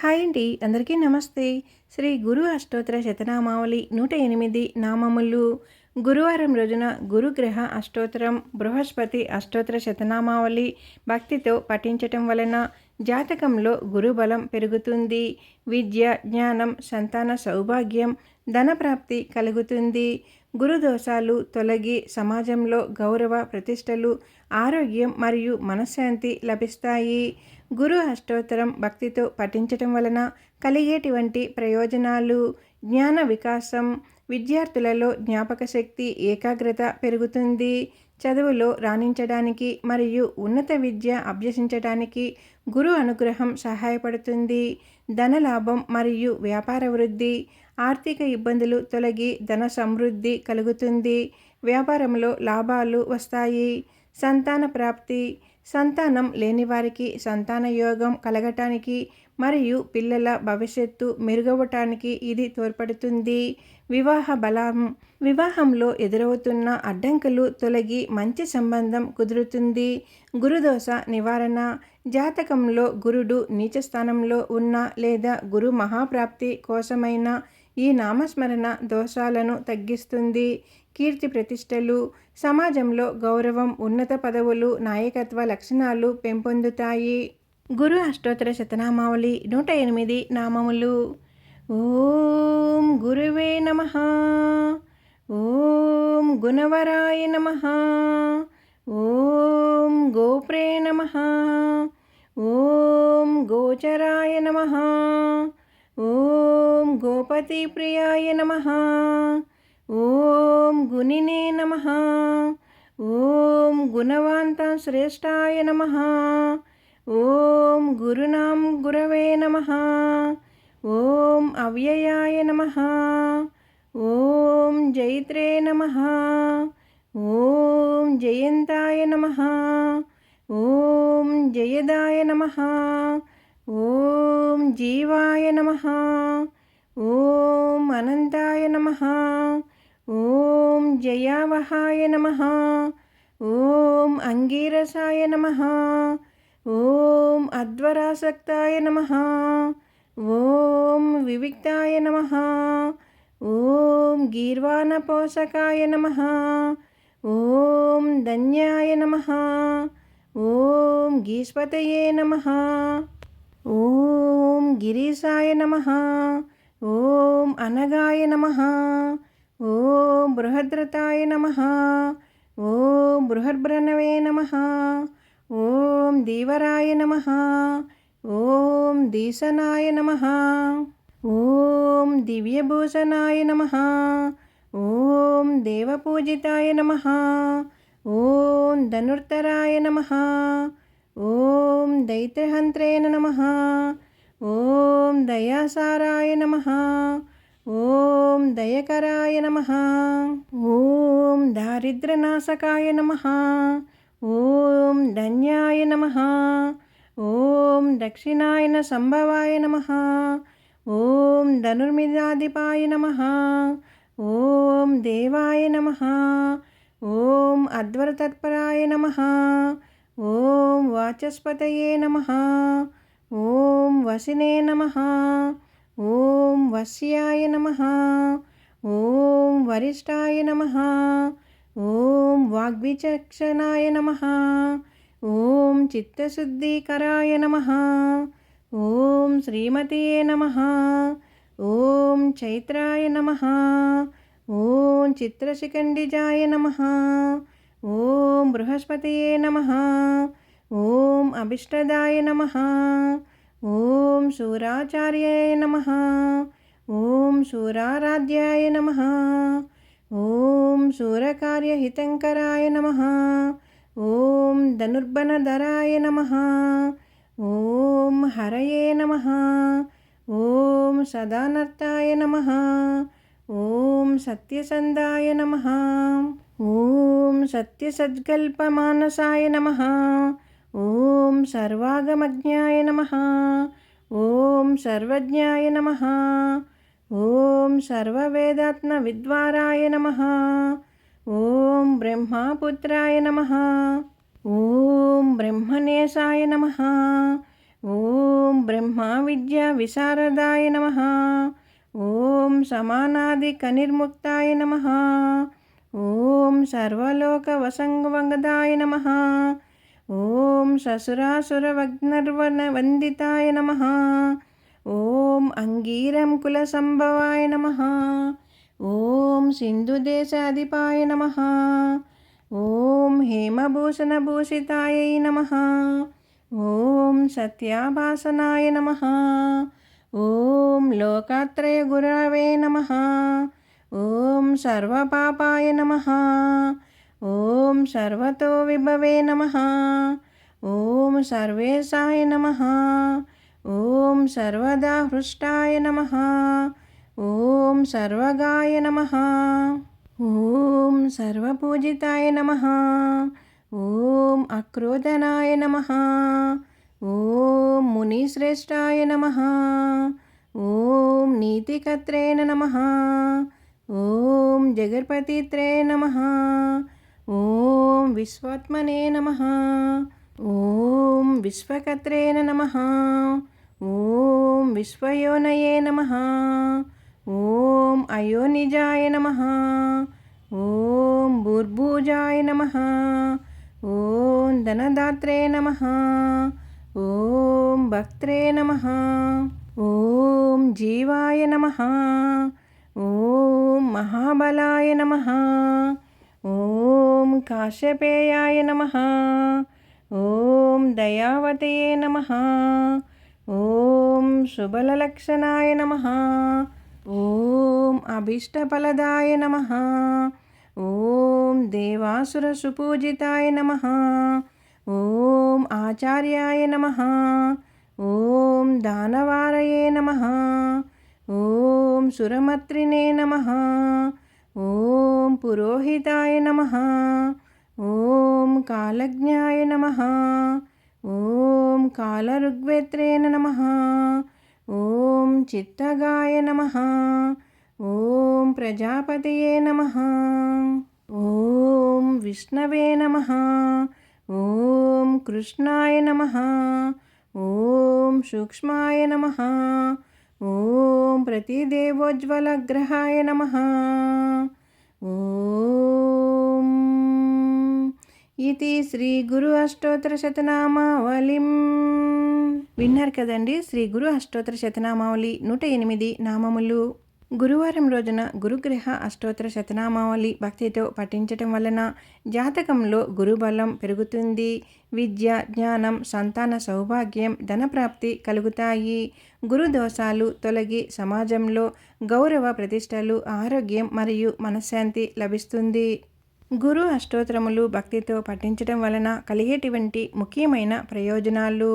Hi అండి, అందరికీ నమస్తే. శ్రీ గురు అష్టోత్తర శతనామావళి 108 నామములు. గురువారం రోజున గురుగ్రహ అష్టోత్తరం, బృహస్పతి అష్టోత్తర శతనామావళి భక్తితో పఠించటం వలన జాతకంలో గురుబలం పెరుగుతుంది. విద్య, జ్ఞానం, సంతాన సౌభాగ్యం, ధనప్రాప్తి కలుగుతుంది. గురుదోషాలు తొలగి సమాజంలో గౌరవ ప్రతిష్టలు, ఆరోగ్యం మరియు మనశ్శాంతి లభిస్తాయి. గురు అష్టోత్తరం భక్తితో పఠించటం వలన కలిగేటువంటి ప్రయోజనాలు: జ్ఞాన వికాసం, విద్యార్థులలో జ్ఞాపక శక్తి, ఏకాగ్రత పెరుగుతుంది. చదువులో రాణించడానికి మరియు ఉన్నత విద్య అభ్యసించడానికి గురు అనుగ్రహం సహాయపడుతుంది. ధనలాభం మరియు వ్యాపార వృద్ధి, ఆర్థిక ఇబ్బందులు తొలగి ధన సమృద్ధి కలుగుతుంది. వ్యాపారంలో లాభాలు వస్తాయి. సంతాన ప్రాప్తి, సంతానం లేని వారికి సంతాన యోగం కలగటానికి మరియు పిల్లల భవిష్యత్తు మెరుగవటానికి ఇది తోడ్పడుతుంది. వివాహ బలం, వివాహంలో ఎదురవుతున్న అడ్డంకులు తొలగి మంచి సంబంధం కుదురుతుంది. గురుదోష నివారణ, జాతకంలో గురుడు నీచ స్థానంలో ఉన్న లేదా గురు మహాప్రాప్తి కోసమైన ఈ నామస్మరణ దోషాలను తగ్గిస్తుంది. కీర్తి ప్రతిష్టలు, సమాజంలో గౌరవం, ఉన్నత పదవులు, నాయకత్వ లక్షణాలు పెంపొందుతాయి. గురు అష్టోత్తర శతనామావళి 108 నామములు. ఓం గురువే నమః. ఓం గుణవరాయ నమః. ఓం గోప్రే నమః. ఓం గోచరాయ నమః. ఓం గోపతి ప్రియాయ నమః. ఓం గుణినే నమః. ఓం గుణవాంత శ్రేష్ఠాయ నమః. ఓం గురునాం గురవే నమః. ఓం అవ్యయాయ నమః. ఓం జైత్రే నమః. ఓం జయంతాయ నమః. ఓం జయదాయ నమః. ఓం జీవాయ నమః. ఓం అనంతాయ నమః. ఓం జయావహాయ నమః. ఓం అంగీరసాయ నమః. ఓం అధ్వరాసక్తాయ నమః. ఓం వివిక్తాయ నమః. ఓం గీర్వాణపోషకాయ నమః. ఓం ధన్యాయ నమః. ఓం గీష్పతయే నమః. ఓం గిరీశాయ నమః. ఓం అనగాయ నమః. ఓం బృహద్రతాయ నమః. ఓం బృహద్భ్రనవే నమః. ఓం దీవరాయ నమః. ఓం దీసనాయ నమః. ఓం దివ్యభూషణాయ నమః. ఓం దేవపూజితాయ నమః. ఓం ధనుర్ధరాయ నమః. ఓం దైత్యహంత్రే నమః. ఓం దయాసారాయ నమః. ఓం దయకరాయ నమః. ఓం దారిద్ర్యనాశకాయ నమః. ఓం ధన్యాయ నమః. ఓం దక్షిణాయన సంభవాయ నమః. ఓం ధనుర్మిదాధిపాయ నమః. ఓం దేవాయ నమః. ఓం అధ్వరతత్పరాయ నమః. ఓం వాచస్పతయే నమః. ఓం వసినే నమః. ఓం వశ్యాయ నమః. ఓం వరిష్ఠాయ నమః. ఓం వాగ్విచక్షణాయ నమః. ఓం చిత్తశుద్ధీకరాయ నమః. ఓం శ్రీమతియే నమః. ఓం చైత్రాయ నమః. ఓం చిత్రశిఖండిజాయ నమః. ఓం బృహస్పతియే నమః. ఓం అభిష్టదాయ నమః. ఓం శూరాచార్యాయ నమః. ఓం శూరారాధ్యాయ నమః. ఓం శూరకార్యహితంకరాయ నమః. ఓం ధనుర్బణధరాయ నమః. ఓం హరయే నమః. ఓం సదానర్తాయ నమః. ఓం సత్యసంధాయ నమః. ఓం సత్యసద్కల్పమానసాయ నమః. ఓం సర్వాగమజ్ఞాయ నమః. ఓం సర్వజ్ఞాయ నమః. ఓం సర్వవేదాత్మ విద్వారాయ నమః. ఓం బ్రహ్మపుత్రాయ నమః. ఓం బ్రహ్మనేశాయ నమః. ఓం బ్రహ్మ విద్యా విశారదాయ నమః. ఓం సమానాదికనిర్ముక్తాయ నమః. ఓం సర్వలోకవసంగదాయ నమః. ఓం ససురాసురవగ్నర్వవందితాయ నమః. ఓం అంగీరం కులసంభవాయ నమః. ఓం సింధుదేశాధిపాయ నమః. ఓం హేమభూషణభూషితాయై నమః. ఓం సత్యాభాసనాయ నమః. ఓం లోకాత్రయ గురవే నమః. ఓం సర్వపాపాయ నమః. ఓం సర్వతో విభవే నమః. ఓం సర్వేశాయ నమః. ఓం సర్వదా హృష్టాయ నమః. ఓం సర్వగాయ నమః. ఓం సర్వపూజితాయ నమః. ఓం అక్రోధనాయ నమః. ఓం మునిశ్రేష్టాయ నమః. ఓం నీతికర్త్రే నమః. ఓం జగర్పతిత్రే నమః. ఓం విశ్వాత్మనే నమః. ఓం విశ్వకర్త్రే నమః. ఓం విశ్వయోనయే నమః. ఓం అయోనిజాయ నమః. ఓం భూర్భుజాయ నమః. ఓం ధనదాత్రే నమః. ఓం భక్త్రే నమః. ఓం జీవాయ నమః. ఓం మహాబలాయ నమః. ఓం కాశ్యపేయాయ నమః. ఓం దయావతయే నమః. ఓం శుభలలక్షణాయ నమః. ఓం అభీష్టఫలదాయ నమః. ఓం దేవాసురసుపూజితాయ నమః. ఓం ఆచార్యాయ నమః. ఓం దానవారయే నమః. ఓం సురమత్రినే నమః. ఓం పురోహితాయ నమః. ఓం కాలజ్ఞాయ నమః. ఓం కాలఋగ్వేత్రే నమః. ఓం చిత్తగాయ నమః. ఓం ప్రజాపతయే నమః. ఓం విష్ణవే నమః. ఓం కృష్ణాయ నమః. ఓం సూక్ష్మాయ నమః. ఓం ప్రతిదేవోజ్వలగ్రహాయ నమః. ఓం ఇది శ్రీ గురు అష్టోత్తర శతనామావళిం. విన్నారు కదండి, శ్రీ గురు అష్టోత్తర శతనామావళి 108 నామములు. గురువారం రోజున గురుగ్రహ అష్టోత్తర శతనామావళి భక్తితో పఠించటం వలన జాతకంలో గురుబలం పెరుగుతుంది. విద్య, జ్ఞానం, సంతాన సౌభాగ్యం, ధనప్రాప్తి కలుగుతాయి. గురు దోషాలు తొలగి సమాజంలో గౌరవ ప్రతిష్టలు, ఆరోగ్యం మరియు మనశ్శాంతి లభిస్తుంది. గురు అష్టోత్తరములు భక్తితో పఠించడం వలన కలిగేటువంటి ముఖ్యమైన ప్రయోజనాలు: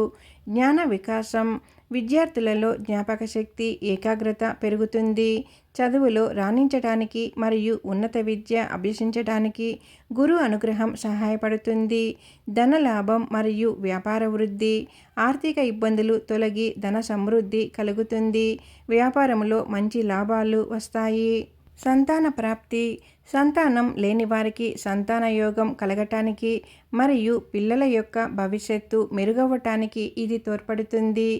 జ్ఞాన వికాసం, విద్యార్థులలో జ్ఞాపక శక్తి, ఏకాగ్రత పెరుగుతుంది. చదువులో రాణించడానికి మరియు ఉన్నత విద్య అభ్యసించడానికి గురు అనుగ్రహం సహాయపడుతుంది. ధనలాభం మరియు వ్యాపార వృద్ధి, ఆర్థిక ఇబ్బందులు తొలగి ధన సమృద్ధి కలుగుతుంది. వ్యాపారంలో మంచి లాభాలు వస్తాయి. సంతాన ప్రాప్తి, సంతానం లేని వారికి సంతాన యోగం కలగటానికి మరియు పిల్లల యొక్క భవిష్యత్తు మెరుగవటానికి ఇది తోడ్పడుతుంది.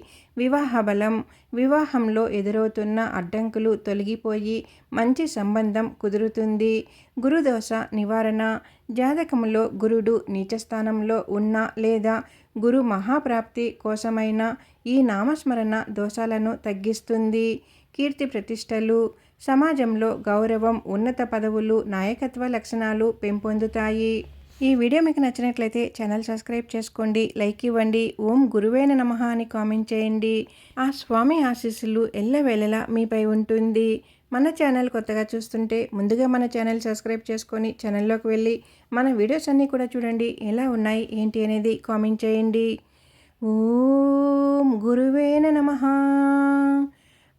వివాహ బలం, వివాహంలో ఎదురవుతున్న అడ్డంకులు తొలగిపోయి మంచి సంబంధం కుదురుతుంది. గురుదోష నివారణ, జాతకంలో గురుడు నీచస్థానంలో ఉన్న లేదా గురు మహాప్రాప్తి కోసమైన ఈ నామస్మరణ దోషాలను తగ్గిస్తుంది. కీర్తి ప్రతిష్టలు, సమాజంలో గౌరవం, ఉన్నత పదవులు, నాయకత్వ లక్షణాలు పెంపొందుతాయి. ఈ వీడియో మీకు నచ్చినట్లయితే ఛానల్ సబ్స్క్రైబ్ చేసుకోండి, లైక్ ఇవ్వండి. ఓం గురువైన నమః అని కామెంట్ చేయండి. ఆ స్వామి ఆశీస్సులు ఎల్లవేళలా మీపై ఉంటుంది. మన ఛానల్ కొత్తగా చూస్తుంటే ముందుగా మన ఛానల్ సబ్స్క్రైబ్ చేసుకొని ఛానల్లోకి వెళ్ళి మన వీడియోస్ అన్నీ కూడా చూడండి. ఎలా ఉన్నాయి ఏంటి అనేది కామెంట్ చేయండి. ఓం గురువేన నమః.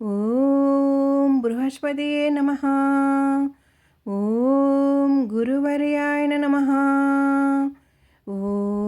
ఓం బృహస్పతియే నమః. ఓం గురువర్యాయ నమః. ఓం